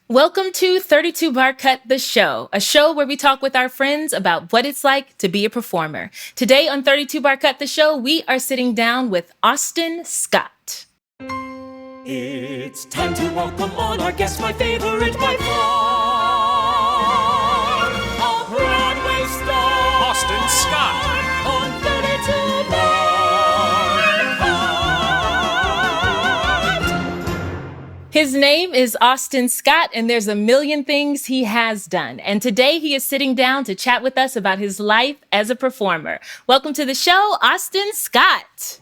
Welcome to 32 Bar Cut, the show, a show where we talk with our friends about what it's like to be a performer. Today on 32 Bar Cut, the show, we are sitting down with Austin Scott. It's time to welcome on our guest, my favorite by far, a Broadway star, Austin Scott. On 32 Bar Cut. His name is Austin Scott, and there's a million things he has done. And today he is sitting down to chat with us about his life as a performer. Welcome to the show, Austin Scott.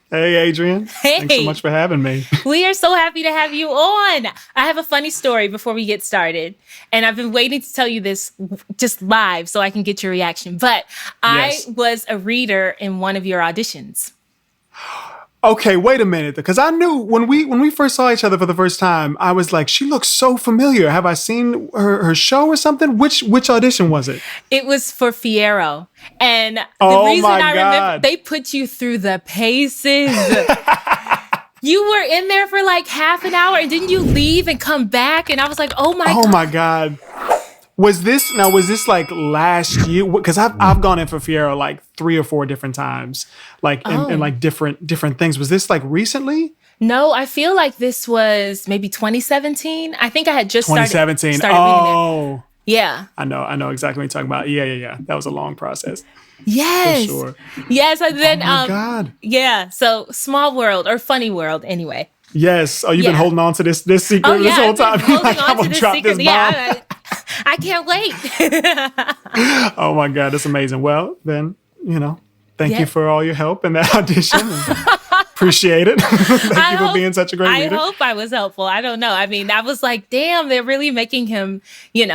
Hey, Adrienne. Hey. Thanks so much for having me. We are so happy to have you on. I have a funny story before we get started. And I've been waiting to tell you this just live so I can get your reaction. But Yes. I was a reader in one of your auditions. Okay, wait a minute, because I knew when we first saw each other for the first time, I was like, she looks so familiar. Have I seen her show or something? Which audition was it? It was for Fierro. And the Oh reason my I remember, God. they put you through the paces. You were in there for like half an hour, and didn't you leave and come back? And I was like, oh my Oh God. my God. Was this like last year? Because I've gone in for Fierro like 3 or 4 different times, like in like different things. Was this like recently? No, I feel like this was maybe 2017. I think I had just started 2017. reading there. Oh, Yeah. I know exactly what you're talking about. Yeah. That was a long process. Yes. For sure. Yes. And then, Oh my God. yeah. So Small World or Funny World anyway. Yes. Oh, you've been Yeah. holding on to this secret this whole I've been time. holding Like, on I'm to gonna this drop secret. this bomb. Yeah, I can't wait. Oh my God, that's amazing. Well, then, thank Yeah. you for all your help in that audition. Appreciate it. Thank you for being such a great I leader. hope I was helpful. I don't know. I mean, I was like, damn, they're really making him,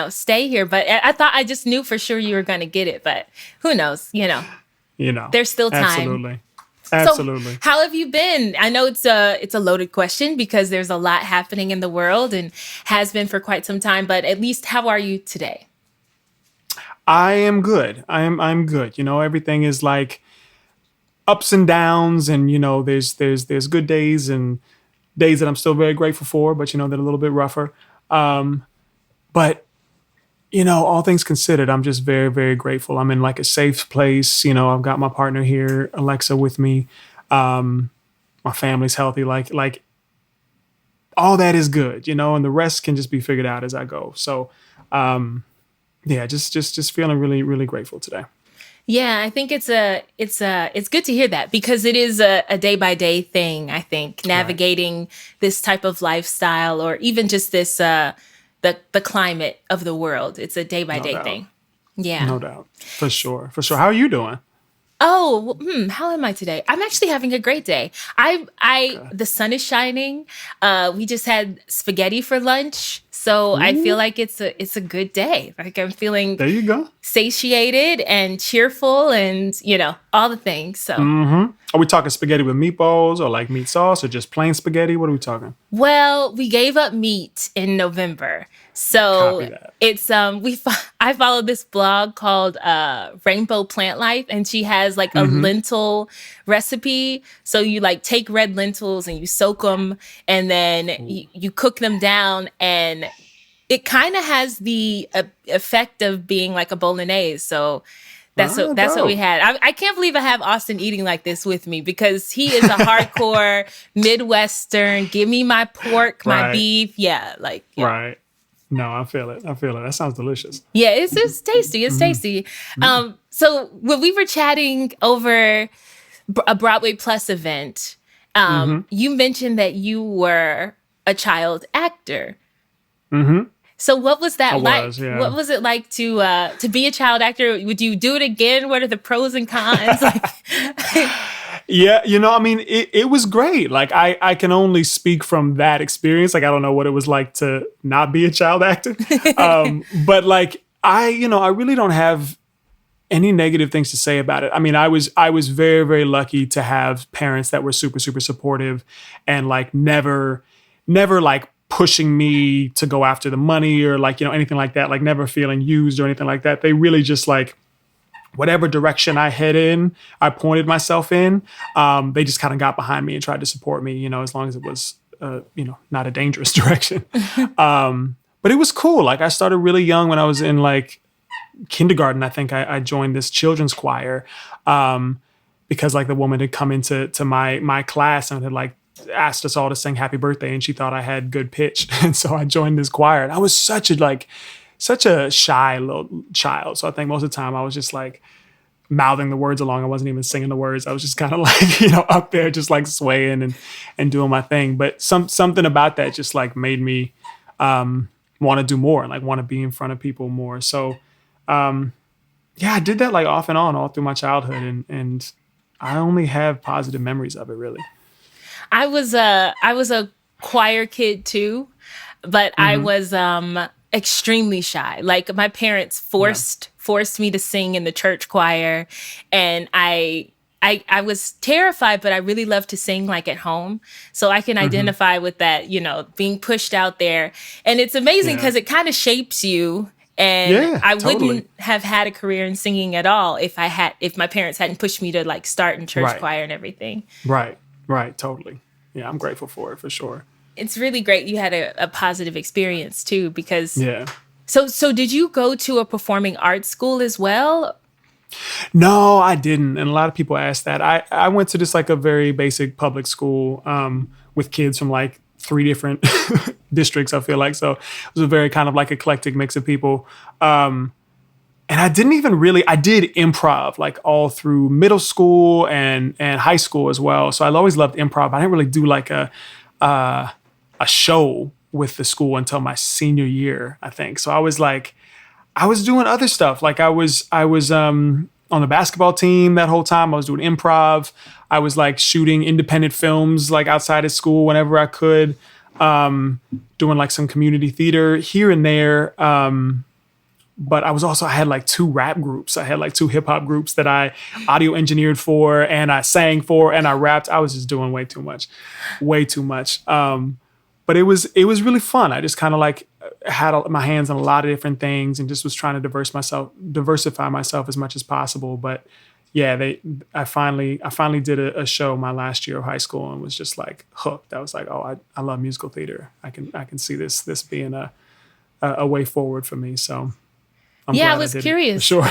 stay here. But I just knew for sure you were going to get it. But who knows? There's still time. Absolutely. So how have you been? I know it's a loaded question because there's a lot happening in the world and has been for quite some time. But at least, how are you today? I am good. I'm good. Everything is like ups and downs, and there's good days and days that I'm still very grateful for, but they're a little bit rougher. But all things considered, I'm just very, very grateful. I'm in like a safe place. I've got my partner here, Alexa, with me. My family's healthy. Like all that is good, and the rest can just be figured out as I go. So, yeah, just feeling really, really grateful today. Yeah, I think it's good to hear that because it is a day by day thing. I think navigating this type of lifestyle or even just this the climate of the world. It's a day by day thing. Yeah, No doubt, for sure. How are you doing? Oh, how am I today? I'm actually having a great day. The sun is shining. We just had spaghetti for lunch. So I feel like it's a good day. Like I'm feeling There you go. satiated and cheerful and, all the things. So, Are we talking spaghetti with meatballs or like meat sauce or just plain spaghetti? What are we talking? well, we gave up meat in November. So Copy that. it's, I follow this blog called Rainbow Plant Life, and she has like a lentil recipe. So you like take red lentils and you soak them and then you cook them down, and it kind of has the effect of being like a bolognese. So that's what dope. we had. I can't believe I have Austin eating like this with me because he is a hardcore Midwestern. Give me my pork, my Right. beef. Yeah, Right. No, I feel it. That sounds delicious. yeah, it's tasty. It's tasty. So when we were chatting over a Broadway Plus event, you mentioned that you were a child actor. So what was that like? was, yeah. What was it like to be a child actor? Would you do it again? What are the pros and cons? Yeah, I mean, it was great. Like, I can only speak from that experience. Like, I don't know what it was like to not be a child actor. But like, I really don't have any negative things to say about it. I mean, I was very, very lucky to have parents that were super, super supportive and like never like pushing me to go after the money or like, anything like that, like never feeling used or anything like that. They really just like, whatever direction I head in, I pointed myself in. They just kind of got behind me and tried to support me, as long as it was, not a dangerous direction. But But it was cool. Like I started really young when I was in like kindergarten. I think I joined this children's choir because like the woman had come into my class and had like asked us all to sing happy birthday, and she thought I had good pitch. And so I joined this choir, and I was such a shy little child. So I think most of the time I was just like mouthing the words along. I wasn't even singing the words. I was just kind of like, up there just like swaying and doing my thing. But something about that just like made me want to do more and like want to be in front of people more. So I did that like off and on all through my childhood, and I only have positive memories of it, really. I was a choir kid too, but I was extremely shy. Like my parents forced me to sing in the church choir, and I was terrified, but I really loved to sing like at home. So I can identify with that, being pushed out there. And it's amazing because it kind of shapes you. And I wouldn't have had a career in singing at all if my parents hadn't pushed me to like start in church choir and everything. Right. Totally. Yeah, I'm grateful for it for sure. It's really great you had a positive experience too, because So did you go to a performing arts school as well? No, I didn't. And a lot of people ask that. I went to just like a very basic public school with kids from like 3 different districts, I feel like. So it was a very kind of like eclectic mix of people. And I didn't even I did improv like all through middle school and high school as well. So I always loved improv. I didn't really do like a show with the school until my senior year, I think. So I was doing other stuff. Like I was on the basketball team that whole time. I was doing improv. I was like shooting independent films like outside of school whenever I could, doing like some community theater here and there. But I had like 2 rap groups. I had like 2 hip hop groups that I audio engineered for, and I sang for, and I rapped. I was just doing way too much. But it was really fun. I just kind of like had my hands on a lot of different things and just was trying to diversify myself as much as possible. But yeah, I finally did a show my last year of high school and was just like hooked. I was like, oh, I love musical theater. I can see this being a way forward for me. So I'm glad I was curious. Sure.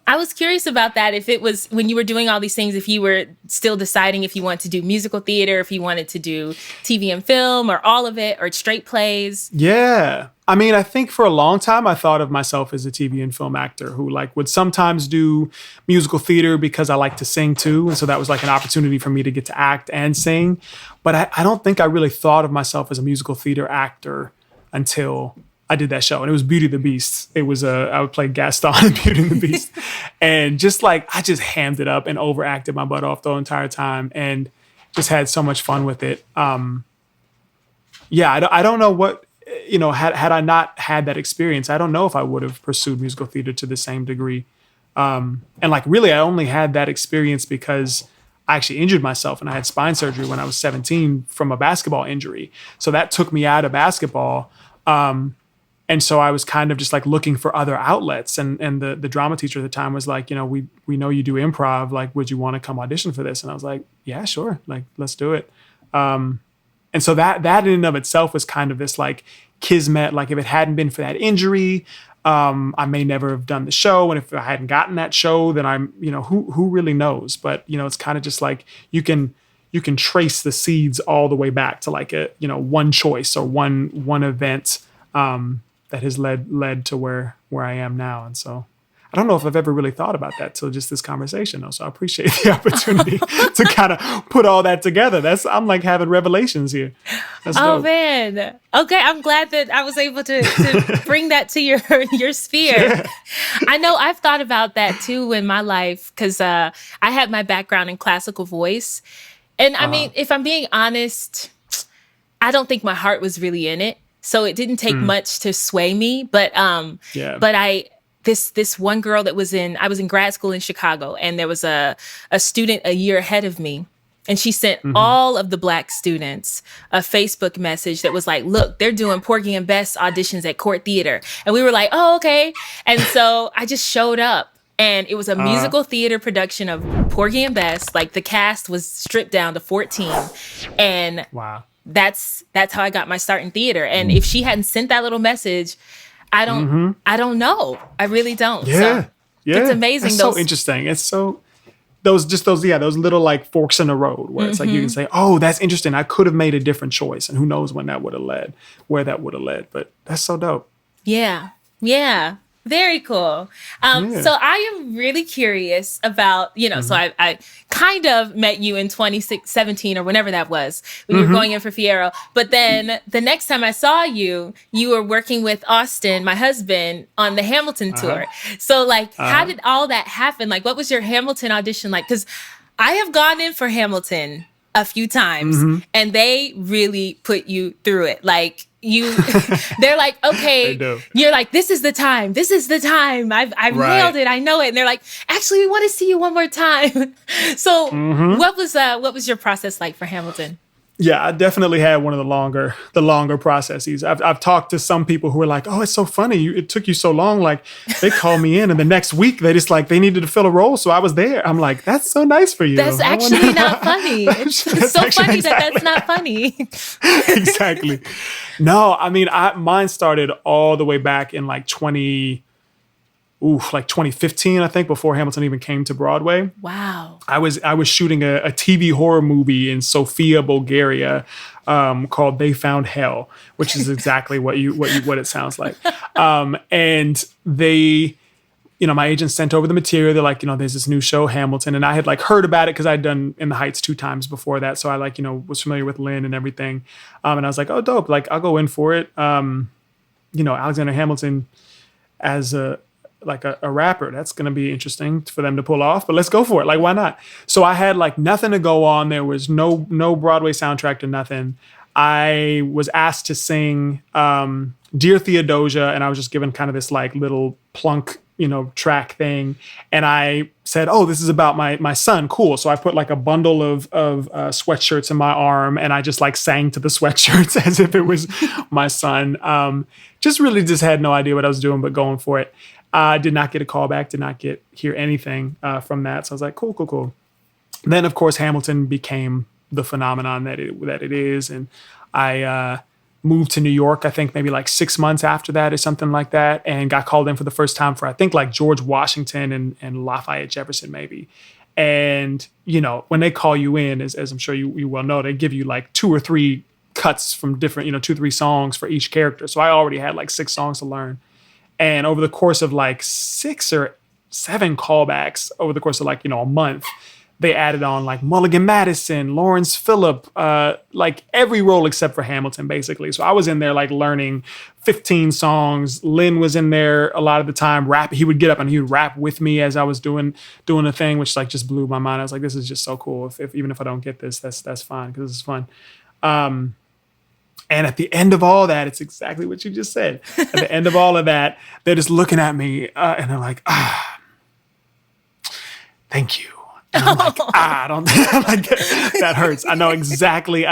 I was curious about that. If it was when you were doing all these things, if you were still deciding if you wanted to do musical theater, if you wanted to do TV and film, or all of it, or straight plays. Yeah. I mean, I think for a long time, I thought of myself as a TV and film actor who like would sometimes do musical theater because I like to sing too. And so that was like an opportunity for me to get to act and sing. But I don't think I really thought of myself as a musical theater actor until I did that show, and it was Beauty and the Beast. It was I would play Gaston in Beauty and the Beast, and just like I just hammed it up and overacted my butt off the entire time, and just had so much fun with it. I don't know what had I not had that experience, I don't know if I would have pursued musical theater to the same degree. And like really, I only had that experience because I actually injured myself, and I had spine surgery when I was 17 from a basketball injury. So that took me out of basketball. And so I was kind of just like looking for other outlets. And the drama teacher at the time was like, we know you do improv. Like, would you want to come audition for this? And I was like, yeah, sure. Like, let's do it. And so that in and of itself was kind of this like kismet. Like if it hadn't been for that injury, I may never have done the show. And if I hadn't gotten that show, then I'm, who really knows? But, it's kind of just like you can trace the seeds all the way back to like a, one choice or one event, that has led to where I am now. And so I don't know if I've ever really thought about that till just this conversation though. So I appreciate the opportunity to kind of put all that together. I'm like having revelations here. That's dope. Man. Okay. I'm glad that I was able to bring that to your sphere. Yeah. I know I've thought about that too in my life because I had my background in classical voice. And I mean, if I'm being honest, I don't think my heart was really in it. So it didn't take much to sway me, but this one girl I was in grad school in Chicago, and there was a student a year ahead of me, and she sent all of the Black students a Facebook message that was like, look, they're doing Porgy and Bess auditions at Court Theater. And we were like, oh, okay. And so I just showed up, and it was a musical theater production of Porgy and Bess. Like the cast was stripped down to 14, and wow. that's how I got my start in theater. And if she hadn't sent that little message, I don't know. I really don't. Yeah. So Yeah. it's amazing. That's so interesting. It's so those little like forks in the road where it's like you can say, oh, that's interesting. I could have made a different choice. And who knows where that would have led. But that's so dope. Yeah. Yeah. Very cool. So I am really curious about, so I kind of met you in 2017 or whenever that was when you were going in for Fierro. But then the next time I saw you, you were working with Austin, my husband, on the Hamilton tour. So like, how did all that happen? Like, what was your Hamilton audition like? Because I have gone in for Hamilton a few times and they really put you through it. Like, they're like, okay, you're like, this is the time. I've nailed it. I know it. And they're like, actually, we want to see you one more time. So what was your process like for Hamilton? Yeah, I definitely had one of the longer processes. I've talked to some people who are like, oh, it's so funny. It took you so long. Like they called me in and the next week they just like, they needed to fill a role. So I was there. I'm like, that's so nice for you. That's actually not funny. It's so funny that's not funny. Exactly. No, I mean, mine started all the way back in like 2015, I think, before Hamilton even came to Broadway. Wow. I was shooting a TV horror movie in Sofia, Bulgaria, called They Found Hell, which is exactly what it sounds like. And they, my agent sent over the material. They're like, there's this new show, Hamilton. And I had like heard about it because I'd done In the Heights 2 times before that. So I like, was familiar with Lynn and everything. And I was like, oh, dope. Like, I'll go in for it. Alexander Hamilton as a rapper, that's going to be interesting for them to pull off, but let's go for it. Like, why not? So I had like nothing to go on. There was no Broadway soundtrack to nothing. I was asked to sing Dear Theodosia, and I was just given kind of this like little plunk, track thing. And I said, oh, this is about my son. Cool. So I put like a bundle of sweatshirts in my arm and I just like sang to the sweatshirts as if it was my son. Just had no idea what I was doing, but going for it. I did not get a call back, did not hear anything from that. So I was like, cool. Then, of course, Hamilton became the phenomenon that it is. And I moved to New York, I think maybe like 6 months after that or something like that, and got called in for the first time for, I think, like George Washington and Lafayette Jefferson maybe. And, when they call you in, as I'm sure you well know, they give you like 2 or 3 cuts from different, 2 or 3 songs for each character. So I already had like 6 songs to learn. And over the course of like 6 or 7 callbacks over the course of like, a month, they added on like Mulligan Madison, Lawrence Phillip, like every role except for Hamilton, basically. So I was in there like learning 15 songs. Lynn was in there a lot of the time. Rap. He would get up and he would rap with me as I was doing the thing, which like just blew my mind. I was like, this is just so cool. If even if I don't get this, that's fine because this is fun. And at the end of all that, it's exactly what you just said. At the end of all of that, they're just looking at me and they're like, thank you. And I'm like, I don't like that hurts. I know exactly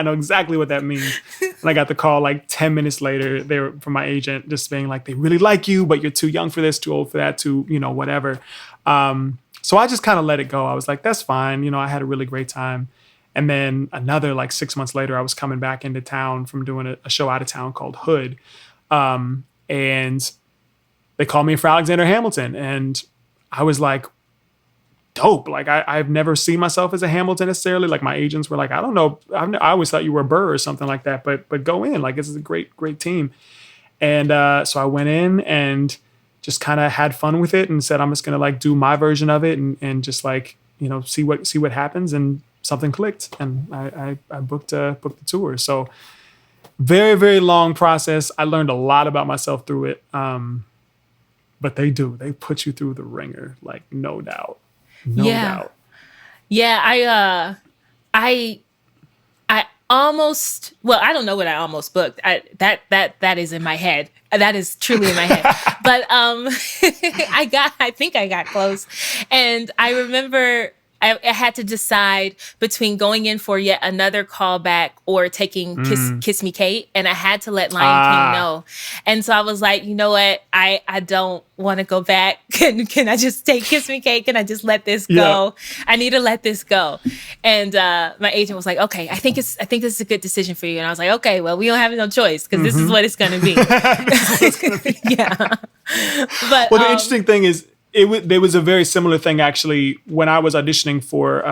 what that means. And I got the call like 10 minutes later. They were from my agent just being like, they really like you, but you're too young for this, too old for that, too, whatever. So I just kind of let it go. I was like, that's fine. I had a really great time. And then another like 6 months later, I was coming back into town from doing a show out of town called Hood. And they called me for Alexander Hamilton. And I was like, dope. Like I've never seen myself as a Hamilton necessarily. Like my agents were like, I don't know. I always thought you were a Burr or something like that, but go in. Like this is a great team. And so I went in and just kind of had fun with it and said, I'm just going to like do my version of it and just like, see what happens. And something clicked and I booked the tour. So very, very long process. I learned a lot about myself through it. But they put you through the ringer, like no doubt. No doubt. Yeah. I almost, well, I don't know what I almost booked. That is in my head. That is truly in my head. But I think I got close. And I remember I had to decide between going in for yet another callback or taking Kiss Me Kate, and I had to let Lion King know. And so I was like, you know what? I don't want to go back. Can I just take Kiss Me Kate? Can I just let this go? I need to let this go. And my agent was like, okay, I think this is a good decision for you. And I was like, okay, well, we don't have no choice because this is what it's going to be. Yeah. But well, the interesting thing is, there was a very similar thing actually when I was auditioning for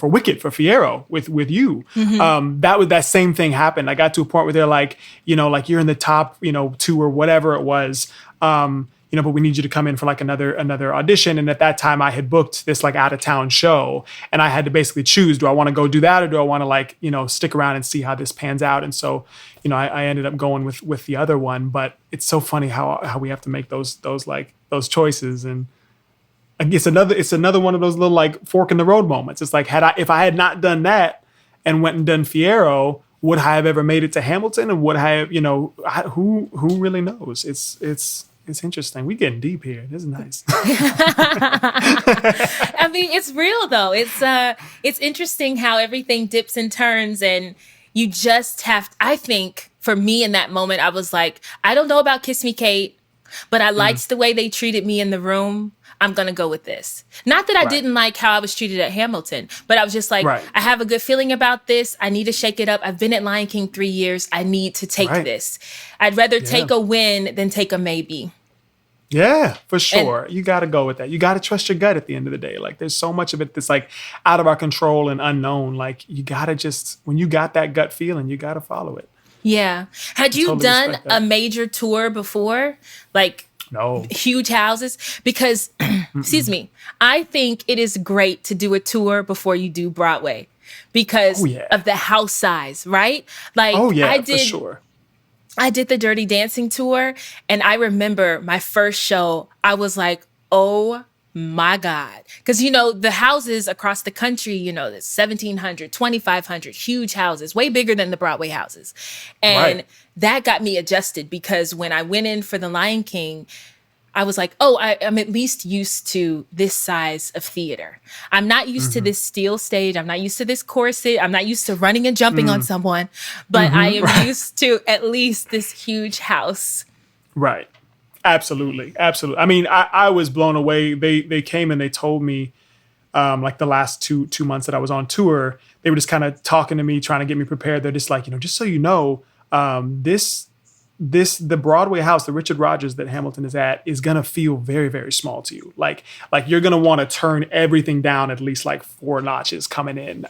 Wicked, for Fiyero with you. That same thing happened. I got to a point where they're like, like you're in the top, 2 or whatever it was. But we need you to come in for like another audition. And at that time I had booked this like out of town show, and I had to basically choose, do I want to go do that, or do I want to like, stick around and see how this pans out? And so, I ended up going with the other one. But it's so funny how we have to make those choices. And it's another one of those little like fork in the road moments. It's like, if I had not done that and went and done Fiyero, would I have ever made it to Hamilton? And would I have, who really knows? It's interesting. We getting deep here. This is nice. I mean, it's real though. It's interesting how everything dips and turns, and you just have. I think for me in that moment, I was like, I don't know about Kiss Me Kate, but I liked the way they treated me in the room. I'm going to go with this. Not that I didn't like how I was treated at Hamilton, but I was just like, I have a good feeling about this. I need to shake it up. I've been at Lion King 3 years. I need to take this. I'd rather take a win than take a maybe. Yeah, for sure. And you got to go with that. You got to trust your gut at the end of the day. Like there's so much of it that's like out of our control and unknown. Like you got to just, when you got that gut feeling, you got to follow it. Yeah. Had you done a major tour before? Like, no. Huge houses? Because, excuse me, I think it is great to do a tour before you do Broadway because of the house size, right? Like, for sure. I did the Dirty Dancing tour, and I remember my first show, I was like, oh my God. Because, the houses across the country, there's 1,700, 2,500, huge houses, way bigger than the Broadway houses. And that got me adjusted because when I went in for The Lion King, I was like, oh, I'm at least used to this size of theater. I'm not used to this steel stage. I'm not used to this corset. I'm not used to running and jumping on someone, but I am used to at least this huge house. Right. Absolutely. Absolutely. I mean, I was blown away. They came and they told me, like the last two months that I was on tour, they were just kind of talking to me, trying to get me prepared. They're just like, just so you know, the Broadway house, the Richard Rodgers that Hamilton is at, is going to feel very, very small to you. Like you're going to want to turn everything down at least like 4 notches coming in.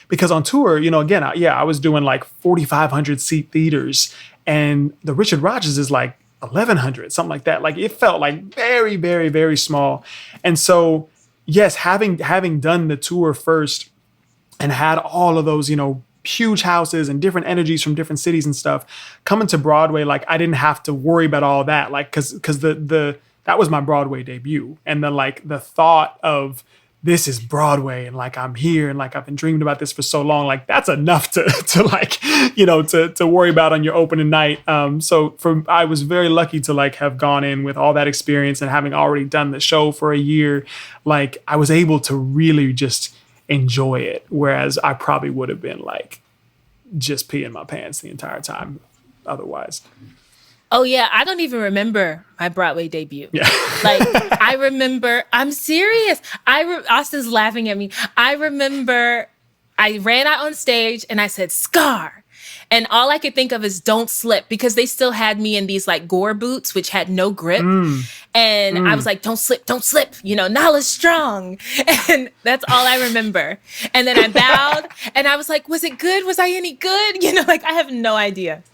Because on tour, again, I was doing like 4,500 seat theaters, and the Richard Rodgers is like 1,100, something like that. Like it felt like very, very, very small. And so, yes, having done the tour first and had all of those, huge houses and different energies from different cities and stuff, coming to Broadway, like I didn't have to worry about all that. Like, cause that was my Broadway debut. And then like the thought of this is Broadway and like I'm here and like I've been dreaming about this for so long, like that's enough to like, to worry about on your opening night. So I was very lucky to like have gone in with all that experience and having already done the show for a year. Like I was able to really just enjoy it, whereas I probably would have been like just peeing my pants the entire time otherwise. Oh yeah, I don't even remember my Broadway debut. Yeah. Like I remember, I'm serious. Austin's laughing at me. I remember I ran out on stage and I said, "Scar." And all I could think of is "don't slip," because they still had me in these like gore boots, which had no grip. And I was like, don't slip, Nala's strong. And that's all I remember. And then I bowed and I was like, was it good? Was I any good? Like I have no idea.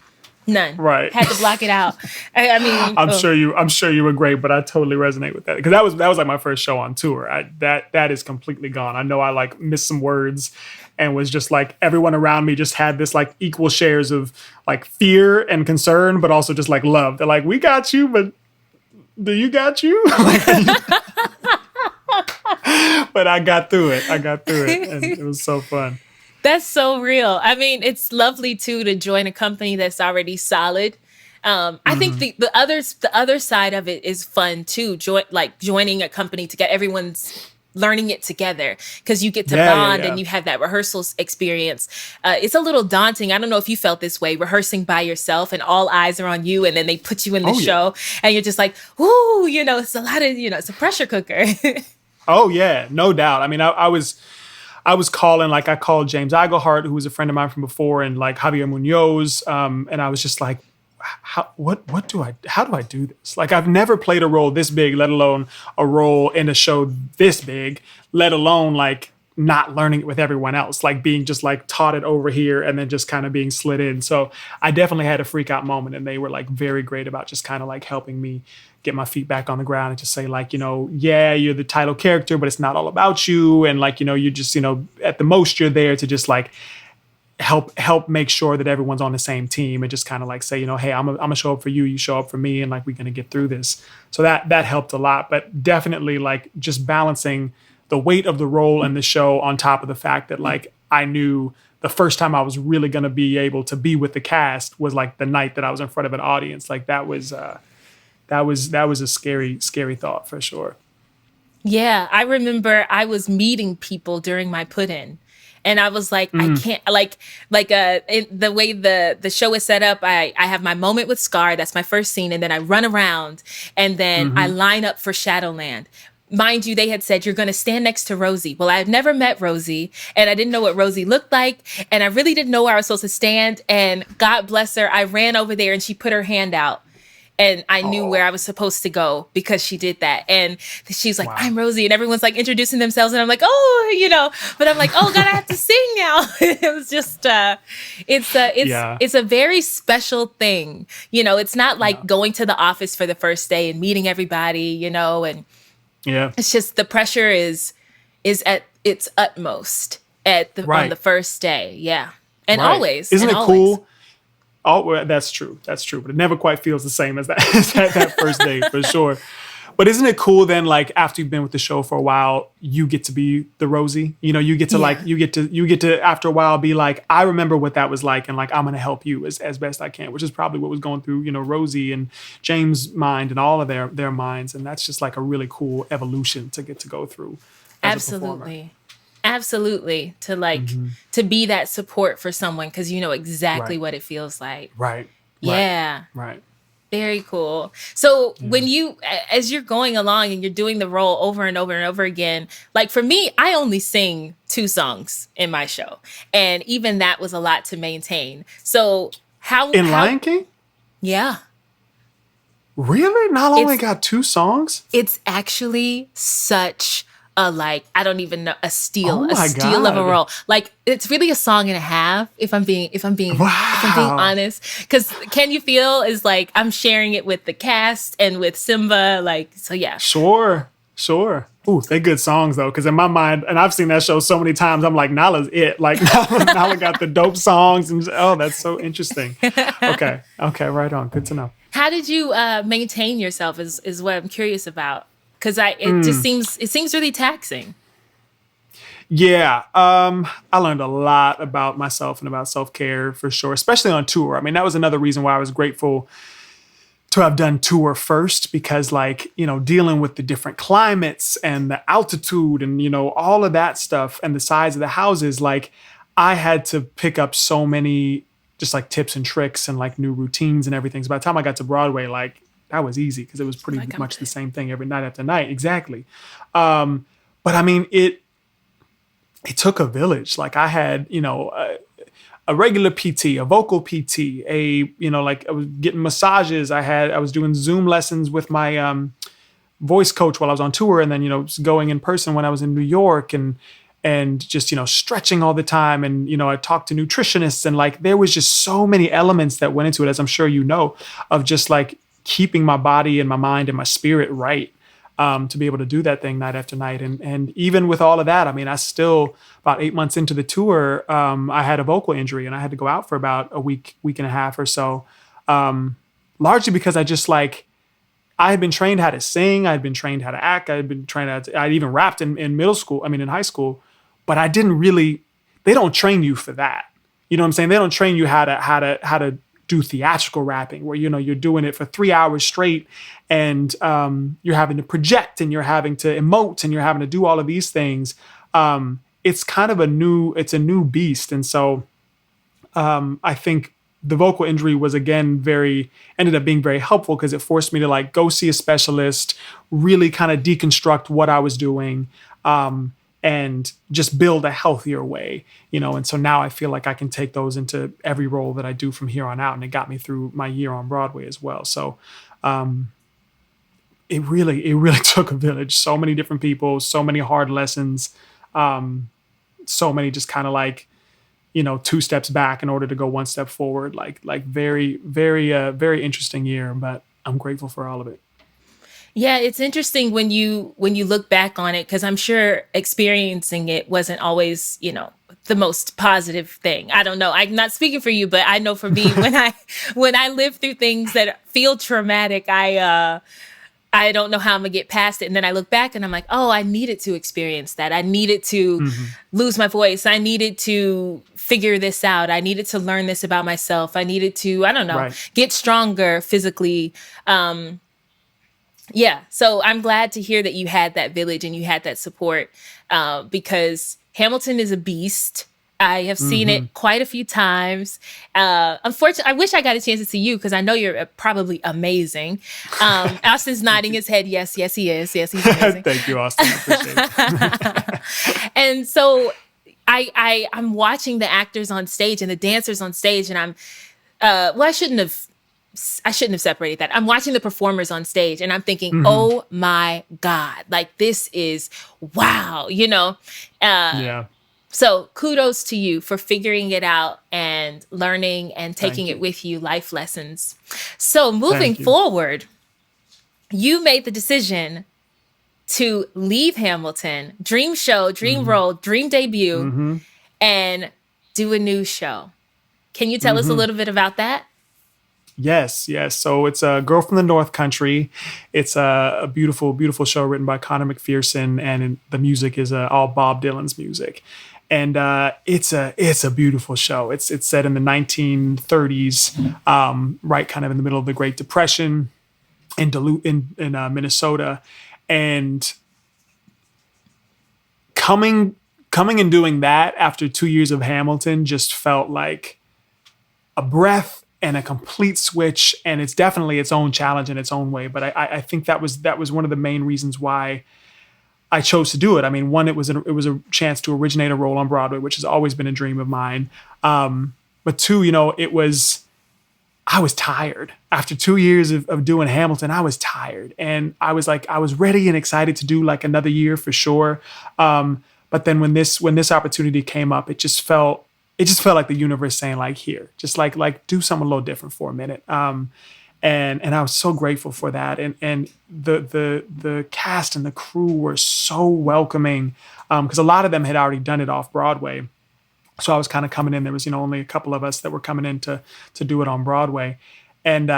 None. Right. Had to block it out. I mean, I'm sure you were great, but I totally resonate with that because that was like my first show on tour. That is completely gone. I know I like missed some words and was just like everyone around me just had this like equal shares of like fear and concern, but also just like love. They're like, we got you, but do you got you? But I got through it. And it was so fun. That's so real. I mean, it's lovely too to join a company that's already solid. I think the other side of it is fun too. Joining a company to get everyone's learning it together because you get to Yeah, bond yeah, yeah. and you have that rehearsal experience. It's a little daunting. I don't know if you felt this way, rehearsing by yourself and all eyes are on you, and then they put you in the Oh, yeah. show and you're just like, ooh, it's a lot of, it's a pressure cooker. Oh yeah, no doubt. I mean, I was calling, like I called James Iglehart, who was a friend of mine from before, and like Javier Munoz, and I was just like, how do I do this? Like, I've never played a role this big, let alone a role in a show this big, let alone like not learning it with everyone else, like being just like taught it over here and then just kind of being slid in. So I definitely had a freak out moment, and they were like very great about just kind of like helping me get my feet back on the ground and just say like, yeah, you're the title character, but it's not all about you. And like, you just, at the most you're there to just like help make sure that everyone's on the same team, and just kind of like say, hey, I'm gonna show up for you, you show up for me, and like we're gonna get through this. So that helped a lot. But definitely like just balancing the weight of the role and the show on top of the fact that like I knew the first time I was really gonna be able to be with the cast was like the night that I was in front of an audience. Like that was a scary thought for sure. Yeah, I remember I was meeting people during my put-in. And I was like, I can't, the way the show is set up, I have my moment with Scar. That's my first scene. And then I run around and then I line up for Shadowland. Mind you, they had said, you're going to stand next to Rosie. Well, I had never met Rosie, and I didn't know what Rosie looked like. And I really didn't know where I was supposed to stand. And God bless her, I ran over there and she put her hand out. And I knew where I was supposed to go because she did that. And she's like, wow. I'm Rosie. And everyone's like introducing themselves. And I'm like, but I'm like, oh God, I have to sing now. It was just, it's a very special thing. It's not like going to the office for the first day and meeting everybody, and it's just the pressure is at its utmost on the first day. Yeah. And always. Isn't it always. Cool? Oh, well, that's true. That's true. But it never quite feels the same as that first day for sure. But isn't it cool then, like after you've been with the show for a while, you get to be the Rosie? You get to you get to after a while be like, I remember what that was like, and like I'm gonna help you as best I can, which is probably what was going through, Rosie and James' mind and all of their minds. And that's just like a really cool evolution to get to go through. Absolutely. To like to be that support for someone because you know exactly what it feels like. Right. Yeah. Right. Very cool. So when as you're going along and you're doing the role over and over and over again, like for me, I only sing 2 songs in my show. And even that was a lot to maintain. So how Lion King? Yeah. Really? Not only got 2 songs? It's actually such I don't even know, a steal of a role. Like it's really a song and a half if I'm being honest. Cause Can You Feel is like, I'm sharing it with the cast and with Simba. Like, so yeah. Sure. Ooh, they're good songs though. Cause in my mind, and I've seen that show so many times, I'm like, Nala's it. Like Nala got the dope songs and that's so interesting. Okay. Right on. Good to know. How did you maintain yourself is what I'm curious about. Because it just seems really taxing. Yeah, I learned a lot about myself and about self-care for sure, especially on tour. I mean, that was another reason why I was grateful to have done tour first, because like, dealing with the different climates and the altitude and, all of that stuff and the size of the houses, like I had to pick up so many just like tips and tricks and like new routines and everything. So by the time I got to Broadway, like, that was easy because it was pretty much the same thing every night after night. Exactly. But I mean, it took a village. Like I had, a regular PT, a vocal PT, like I was getting massages. I was doing Zoom lessons with my voice coach while I was on tour. And then, going in person when I was in New York and just, stretching all the time. And, I talked to nutritionists and like, there was just so many elements that went into it, as I'm sure you know, of just like, keeping my body and my mind and my spirit right to be able to do that thing night after night. And even with all of that, I mean, I still, about 8 months into the tour, I had a vocal injury and I had to go out for about a week and a half or so, largely because I just like, I had been trained how to sing. I had been trained how to act. I had been trained I'd even rapped in high school, but I didn't really, they don't train you for that. You know what I'm saying? They don't train you how to do theatrical rapping where, you're doing it for 3 hours straight and you're having to project and you're having to emote and you're having to do all of these things. It's kind of a new beast. And so I think the vocal injury was ended up being very helpful because it forced me to like go see a specialist, really kind of deconstruct what I was doing, and just build a healthier way, And so now I feel like I can take those into every role that I do from here on out. And it got me through my year on Broadway as well. So it really took a village. So many different people, so many hard lessons, so many just kind of like, 2 steps back in order to go 1 step forward. Like very, very interesting year, but I'm grateful for all of it. Yeah, it's interesting when you look back on it, because I'm sure experiencing it wasn't always, the most positive thing. I don't know. I'm not speaking for you, but I know for me, when I live through things that feel traumatic, I don't know how I'm gonna get past it. And then I look back and I'm like, oh, I needed to experience that. I needed to lose my voice. I needed to figure this out. I needed to learn this about myself. I needed to, I don't know, get stronger physically. Yeah. So I'm glad to hear that you had that village and you had that support, because Hamilton is a beast. I have seen it quite a few times. Unfortunately, I wish I got a chance to see you because I know you're probably amazing. Austin's nodding his head. Yes, he is. Yes, he's amazing. Thank you, Austin. I appreciate it. And so I'm watching the actors on stage and the dancers on stage, and I'm I shouldn't have separated that. I'm watching the performers on stage and I'm thinking, oh my God, like this is wow, Yeah. So kudos to you for figuring it out and learning and taking it with you, life lessons. So moving forward, you made the decision to leave Hamilton, dream show, dream role, dream debut, and do a new show. Can you tell us a little bit about that? Yes. So it's a Girl from the North Country. It's a beautiful, beautiful show written by Connor McPherson, and the music is all Bob Dylan's music. And it's a beautiful show. It's set in the 1930s, right kind of in the middle of the Great Depression in Duluth, in Minnesota. And coming and doing that after 2 years of Hamilton just felt like a breath and a complete switch. And it's definitely its own challenge in its own way. But I think that was one of the main reasons why I chose to do it. I mean, one, it was a chance to originate a role on Broadway, which has always been a dream of mine. But two, I was tired. After 2 years of doing Hamilton, I was tired. And I was ready and excited to do like another year for sure. But then when this opportunity came up, it just felt like the universe saying like, here, just like do something a little different for a minute. And I was so grateful for that. And the cast and the crew were so welcoming, because a lot of them had already done it off Broadway. So I was kind of coming in. There was, only a couple of us that were coming in to do it on Broadway. And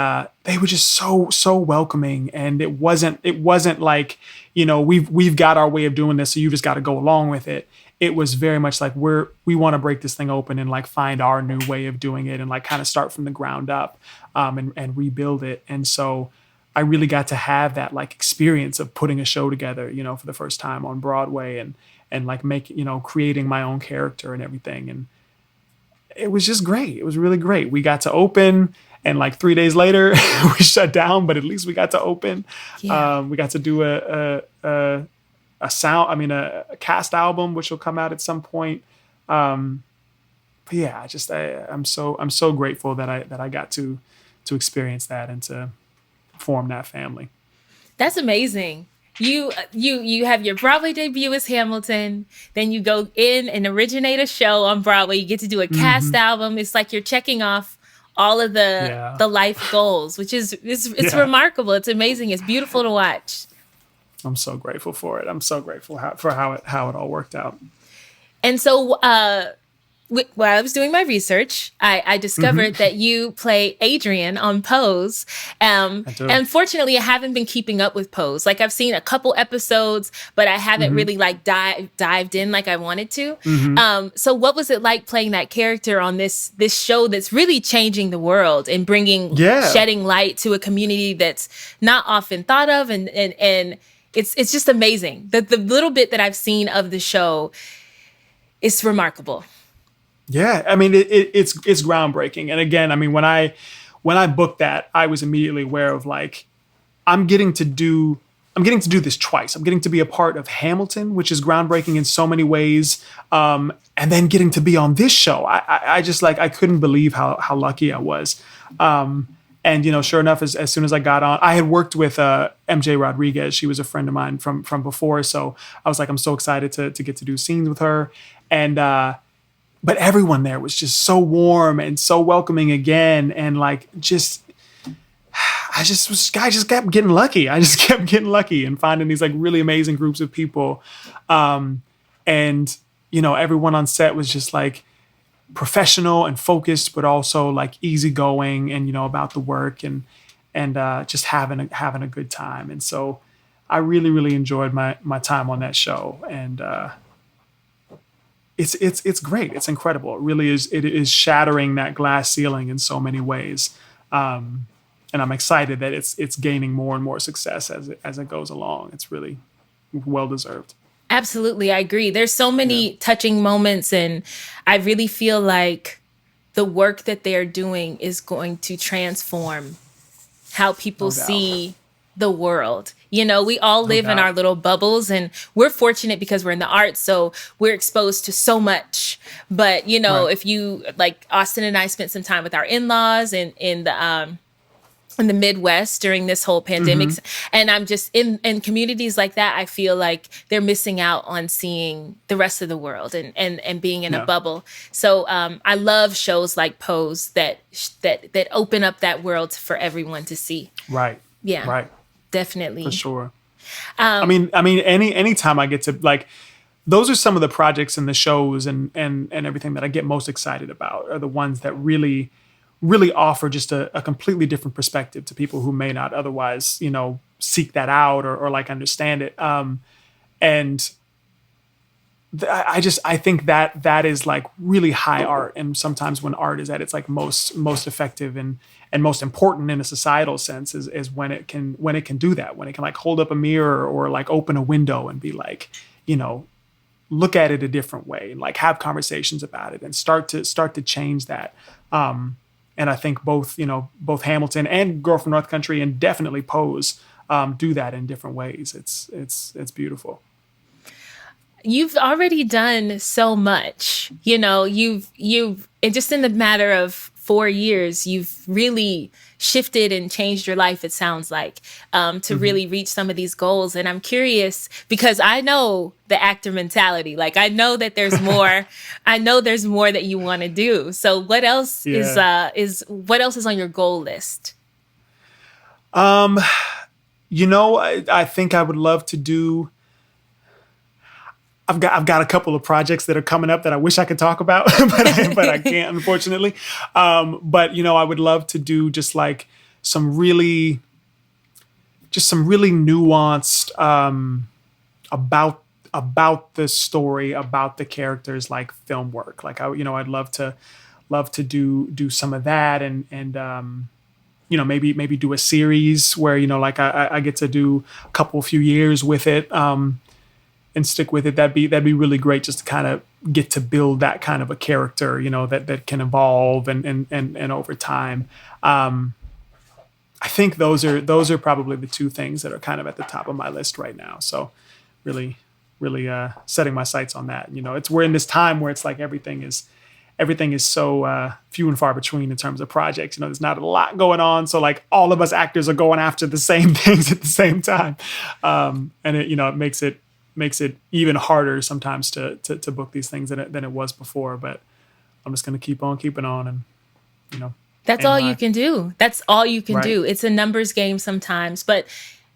they were just so welcoming. And it wasn't like, we've got our way of doing this, so you just got to go along with it. It was very much like we want to break this thing open and like find our new way of doing it and like kind of start from the ground up, and rebuild it. And so I really got to have that like experience of putting a show together, for the first time on Broadway and like creating my own character and everything. And it was just great. It was really great. We got to open, and like 3 days later we shut down, but at least we got to open. Yeah. We got to do a cast album, which will come out at some point. But yeah, I'm so grateful that I got to experience that and to form that family. That's amazing. You have your Broadway debut as Hamilton, then you go in and originate a show on Broadway. You get to do a cast album. It's like you're checking off all of the life goals, which is remarkable. It's amazing. It's beautiful to watch. I'm so grateful for it. I'm so grateful for how it all worked out. And so while I was doing my research, I discovered that you play Adrienne on Pose. Unfortunately, I haven't been keeping up with Pose. Like I've seen a couple episodes, but I haven't really like dived in like I wanted to. So what was it like playing that character on this show that's really changing the world and bringing shedding light to a community that's not often thought of, and it's just amazing. The little bit that I've seen of the show is remarkable. Yeah, I mean it's groundbreaking. And again, I mean when I booked that, I was immediately aware of like I'm getting to do this twice. I'm getting to be a part of Hamilton, which is groundbreaking in so many ways, and then getting to be on this show. I just like I couldn't believe how lucky I was. And sure enough, as soon as I got on, I had worked with MJ Rodriguez. She was a friend of mine from before, so I was like, I'm so excited to get to do scenes with her. And but everyone there was just so warm and so welcoming again. And like, I just kept getting lucky. I just kept getting lucky and finding these like really amazing groups of people. And, everyone on set was just like professional and focused, but also like easygoing and, about the work and just having a good time. And so I really, really enjoyed my time on that show. And, it's great. It's incredible. It really is. It is shattering that glass ceiling in so many ways. And I'm excited that it's gaining more and more success as it goes along. It's really well deserved. Absolutely. I agree. There's so many touching moments, and I really feel like the work that they're doing is going to transform how people see the world. We all live in our little bubbles, and we're fortunate because we're in the arts, so we're exposed to so much. But, if you like Austin and I spent some time with our in-laws in the Midwest during this whole pandemic. And I'm just in communities like that, I feel like they're missing out on seeing the rest of the world and being in a bubble. So I love shows like Pose that open up that world for everyone to see. Right. Yeah. Right. Definitely. For sure. I mean, anytime I get to like, those are some of the projects and the shows and everything that I get most excited about are the ones that really, really offer just a completely different perspective to people who may not otherwise, seek that out or like understand it. And I think that is like really high art. And sometimes when art is at its like most effective and most important in a societal sense is when it can do that, when it can like hold up a mirror or like open a window and be like, look at it a different way and like have conversations about it and start to change that. And I think both Hamilton and Girl from North Country and definitely Pose do that in different ways. It's beautiful. You've already done so much, you've and just in the matter of 4 years, you've really shifted and changed your life, it sounds like, to really reach some of these goals. And I'm curious because I know the actor mentality. Like, I know that there's more. I know there's more that you want to do. So what else is on your goal list? I think I would love to do. I've got a couple of projects that are coming up that I wish I could talk about, but I can't, unfortunately. But I would love to do just like some really nuanced about the story, about the characters, like film work. Like I'd love to do some of that and maybe do a series where like I get to do a few years with it. And stick with it. That'd be really great just to kind of get to build that kind of a character, that can evolve and over time. I think those are probably the two things that are kind of at the top of my list right now. So really, really setting my sights on that. We're in this time where it's like everything is so few and far between in terms of projects. There's not a lot going on. So like all of us actors are going after the same things at the same time. And it makes it even harder sometimes to book these things than it was before. But I'm just going to keep on keeping on and, That's all you can do. That's all you can do. It's a numbers game sometimes. But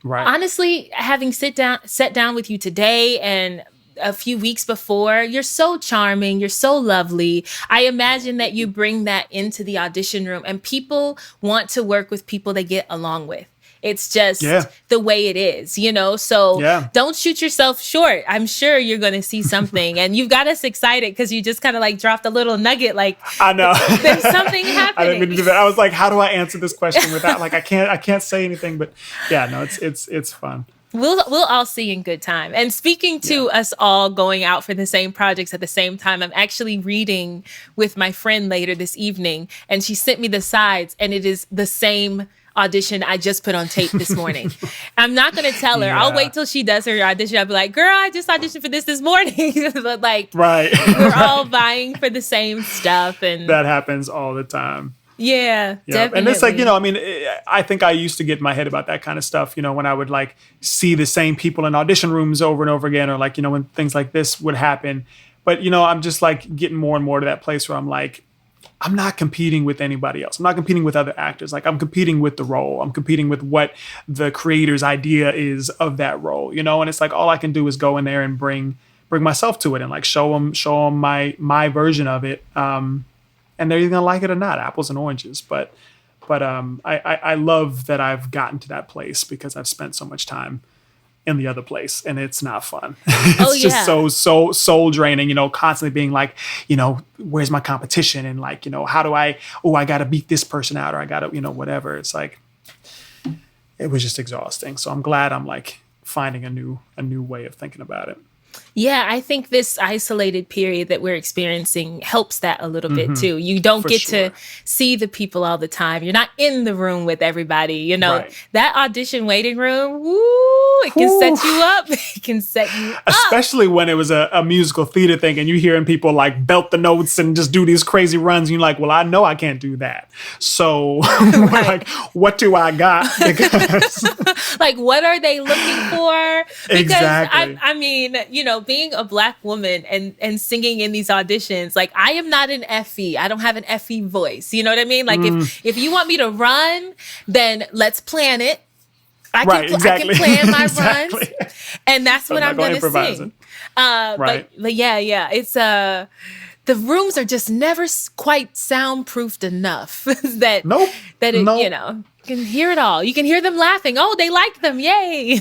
honestly, having sat down with you today and a few weeks before, you're so charming, you're so lovely. I imagine that you bring that into the audition room, and people want to work with people they get along with. It's just the way it is, you know? So don't shoot yourself short. I'm sure you're going to see something. And you've got us excited because you just kind of like dropped a little nugget. Like, I know. There's something happening. I didn't mean to do that. I was like, how do I answer this question without, like, I can't say anything. But yeah, no, it's fun. We'll all see in good time. And speaking to us all going out for the same projects at the same time, I'm actually reading with my friend later this evening, and she sent me the sides, and it is the same audition I just put on tape this morning. I'm not going to tell her. I'll wait till she does her audition. I'll be like, girl, I just auditioned for this morning. But like, we're all vying for the same stuff. And that happens all the time. Yeah, definitely. And it's like, you know, I mean, I think I used to get in my head about that kind of stuff, you know, when I would like see the same people in audition rooms over and over again, or like, you know, when things like this would happen. But, you know, I'm just like getting more and more to that place where I'm like, I'm not competing with anybody else. I'm not competing with other actors. Like, I'm competing with the role. I'm competing with what the creator's idea is of that role, you know? And it's like, all I can do is go in there and bring myself to it and like show them my version of it. And they're either gonna like it or not, apples and oranges. But I love that I've gotten to that place because I've spent so much time in the other place, and it's not fun. It's just so soul draining, you know, constantly being like, you know, where's my competition? And like, you know, how do I got to beat this person out, or I got to, you know, whatever. It's like, it was just exhausting. So I'm glad I'm like finding a new way of thinking about it. Yeah, I think this isolated period that we're experiencing helps that a little bit too. You don't get to see the people all the time. You're not in the room with everybody, you know. That audition waiting room, woo, it can set you up. It can set you up. Especially when it was a musical theater thing and you're hearing people like belt the notes and just do these crazy runs. And you're like, well, I know I can't do that. So like, what do I got? Because like, what are they looking for? Because exactly. I mean, you know, being a Black woman and singing in these auditions, like, I am not an FE. I don't have an FE voice. You know what I mean? Like, if you want me to run, then let's plan it. I can plan my runs, and that's what I'm going to sing. But yeah, it's the rooms are just never quite soundproofed enough that you know, you can hear it all. You can hear them laughing. Oh, they like them! Yay!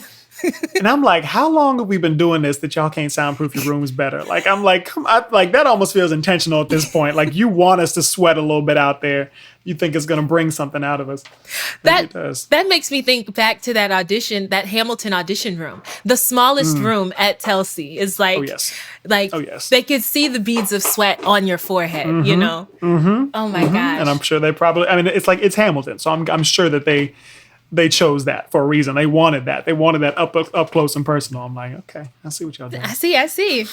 And I'm like, how long have we been doing this that y'all can't soundproof your rooms better? Like, I'm like, like that almost feels intentional at this point. Like, you want us to sweat a little bit out there. You think it's going to bring something out of us. That makes me think back to that audition, that Hamilton audition room. The smallest room at Telsey is like, they could see the beads of sweat on your forehead, you know? Oh my gosh. And I'm sure they probably, I mean, it's like, it's Hamilton. So I'm sure that they chose that for a reason. They wanted that. They wanted that up close and personal. I'm like, okay, I see what y'all doing. I see.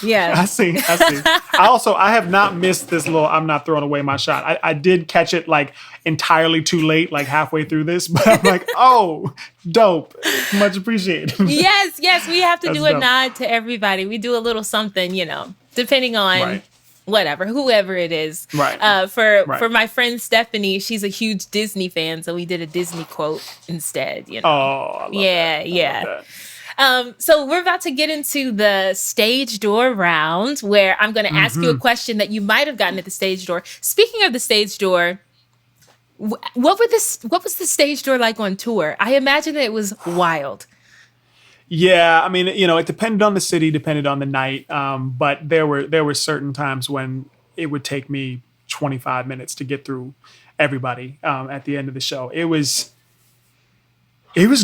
Yeah. I see. I have not missed this little, I'm not throwing away my shot. I did catch it like entirely too late, like halfway through this, but I'm like, oh, dope. Much appreciated. Yes. We have to do a nod to everybody. We do a little something, you know, depending on whoever it is. For my friend Stephanie, she's a huge Disney fan, so we did a Disney quote instead, you know. Oh, I love that. I love that. So we're about to get into the stage door round, where I'm going to ask you a question that you might have gotten at the stage door. Speaking of the stage door, what was the stage door like on tour? I imagine that it was wild. Yeah, I mean, you know, it depended on the city, depended on the night. But there were certain times when it would take me 25 minutes to get through everybody at the end of the show. It was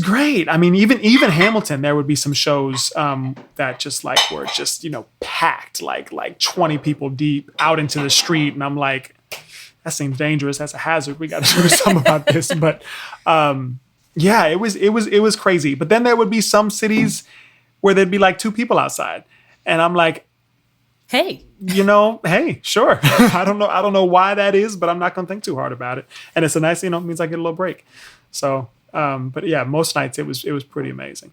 great. I mean, even Hamilton, there would be some shows that just like were just, you know, packed, like 20 people deep out into the street, and I'm like, that seems dangerous. That's a hazard. We got to do something about this. But yeah, it was crazy. But then there would be some cities where there'd be like 2 people outside, and I'm like, hey, you know, hey, sure. I don't know why that is, but I'm not gonna think too hard about it. And it's a nice, you know, it means I get a little break. So, but yeah, most nights it was pretty amazing.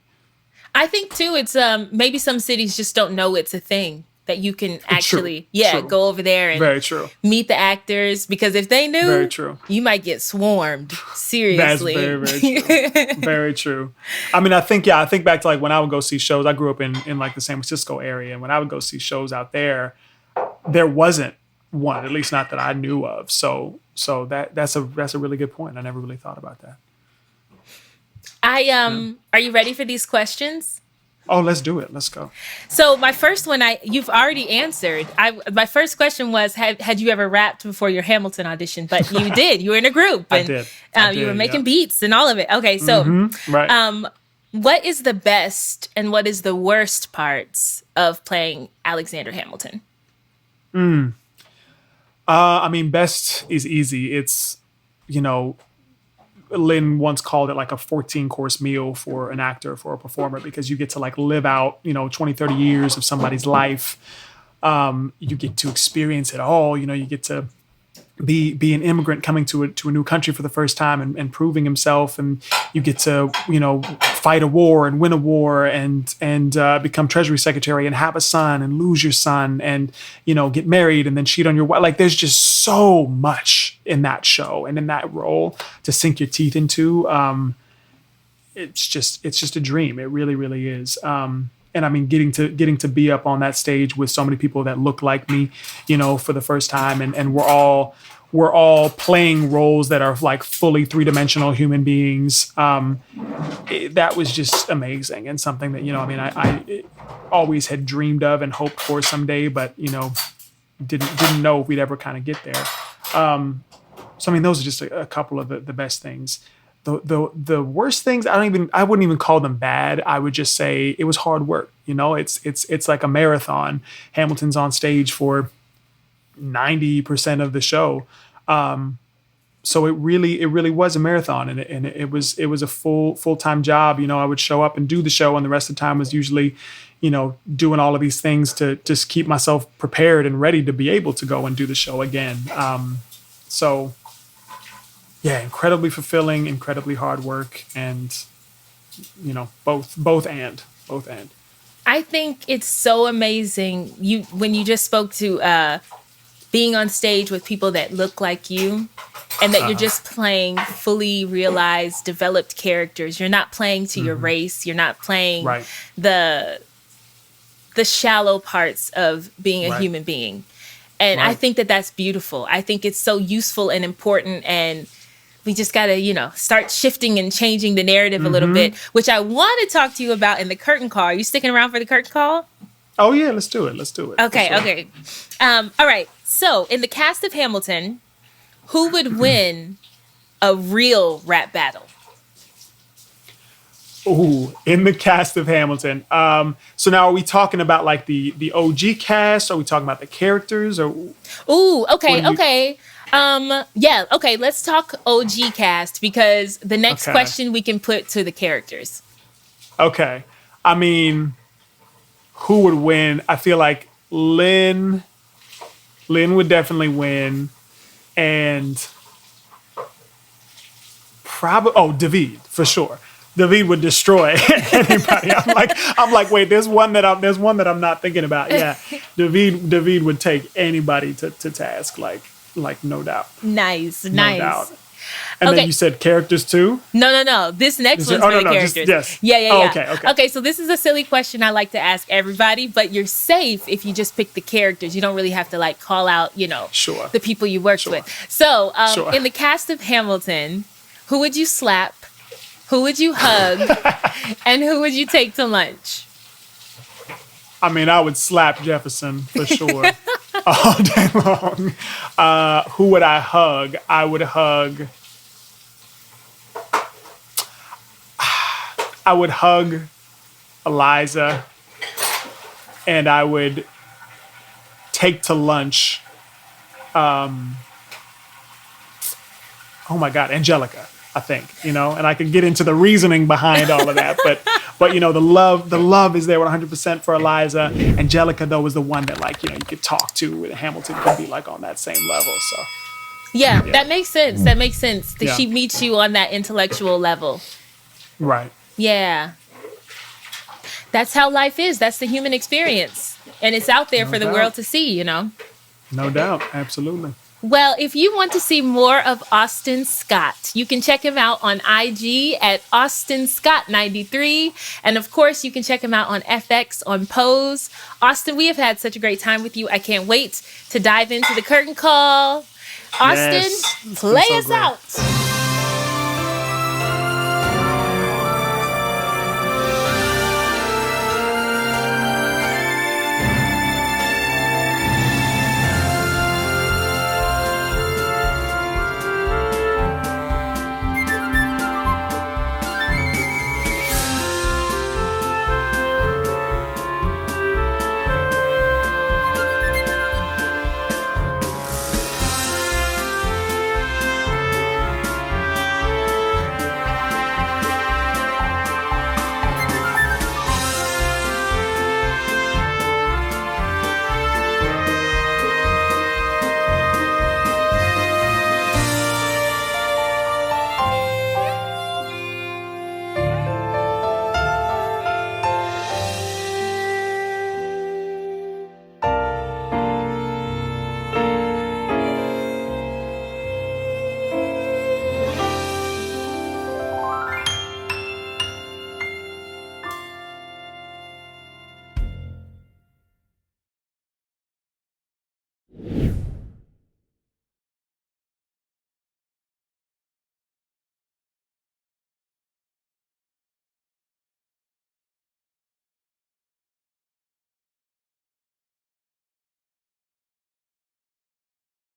I think too, it's maybe some cities just don't know it's a thing. that you can True. actually, True. go over there and Very true. meet the actors. Because if they knew, Very true. you might get swarmed. That's Seriously. very, very true. Very true. I mean, I think back to like when I would go see shows. I grew up in like the San Francisco area, and when I would go see shows out there wasn't one, at least not that I knew of. So that's a really good point. I never really thought about that. Are you ready for these questions? Oh, let's do it. Let's go. So my first one, you've already answered. My first question was, had you ever rapped before your Hamilton audition? But you did. You were in a group, and I did. You were making beats and all of it. Okay, so right. What is the best and what is the worst parts of playing Alexander Hamilton? I mean, best is easy. It's, Lynn once called it like a 14-course meal for an actor, for a performer, because you get to like live out, 20, 30 years of somebody's life. You get to experience it all. You get to be an immigrant coming to a new country for the first time and proving himself. And you get to, fight a war and win a war and become Treasury Secretary and have a son and lose your son and, get married and then cheat on your wife. Like there's just so much in that show and in that role to sink your teeth into. It's just a dream. It really, really is. And I mean, getting to be up on that stage with so many people that look like me, for the first time, and we're all playing roles that are like fully three-dimensional human beings. That was just amazing and something that I always had dreamed of and hoped for someday, but didn't know if we'd ever kind of get there. So I mean, those are just a couple of the best things. The worst things, I wouldn't even call them bad. I would just say it was hard work. It's like a marathon. Hamilton's on stage for 90% of the show. So it really was a marathon, and it was a full-time job. I would show up and do the show, and the rest of the time was usually, doing all of these things to just keep myself prepared and ready to be able to go and do the show again. So yeah, incredibly fulfilling, incredibly hard work, and both and. I think it's so amazing when you just spoke to being on stage with people that look like you, and that you're just playing fully realized, developed characters. You're not playing to your race. You're not playing the shallow parts of being a human being. And I think that that's beautiful. I think it's so useful and important, and we just got to, start shifting and changing the narrative a little bit, which I want to talk to you about in the curtain call. Are you sticking around for the curtain call? Oh, yeah, let's do it. Okay, sure. Okay. All right. So in the cast of Hamilton, who would win a real rap battle? Ooh, in the cast of Hamilton. So now are we talking about like the OG cast? Are we talking about the characters? Or ooh, okay. Yeah, okay, let's talk OG cast, because the next question we can put to the characters. Okay. I mean, who would win? I feel like Lynn would definitely win, and David for sure. David would destroy anybody. I'm like, wait, there's one that I'm not thinking about. Yeah, David would take anybody to task, like no doubt. Nice. Doubt. And then you said characters too? No. This next one's for the characters. Yes. Yeah. Oh, Okay, so this is a silly question I like to ask everybody, but you're safe if you just pick the characters. You don't really have to like call out, sure, the people you worked with. So in the cast of Hamilton, who would you slap? Who would you hug? And who would you take to lunch? I mean, I would slap Jefferson for sure all day long. Who would I hug? I would hug Eliza, and I would take to lunch. Oh my God, Angelica. I think, and I could get into the reasoning behind all of that, but the love is there 100% for Eliza. Angelica though was the one that you could talk to, and Hamilton could be like on that same level. So yeah. That makes sense. She meets you on that intellectual level. Right. Yeah. That's how life is. That's the human experience. And it's out there No for the doubt. world to see, you know? No doubt. Absolutely. Well, if you want to see more of Austin Scott, you can check him out on IG at Austin Scott 93. And of course, you can check him out on FX on Pose. Austin, we have had such a great time with you. I can't wait to dive into the curtain call. Austin, Yes. It's been play so us great. out.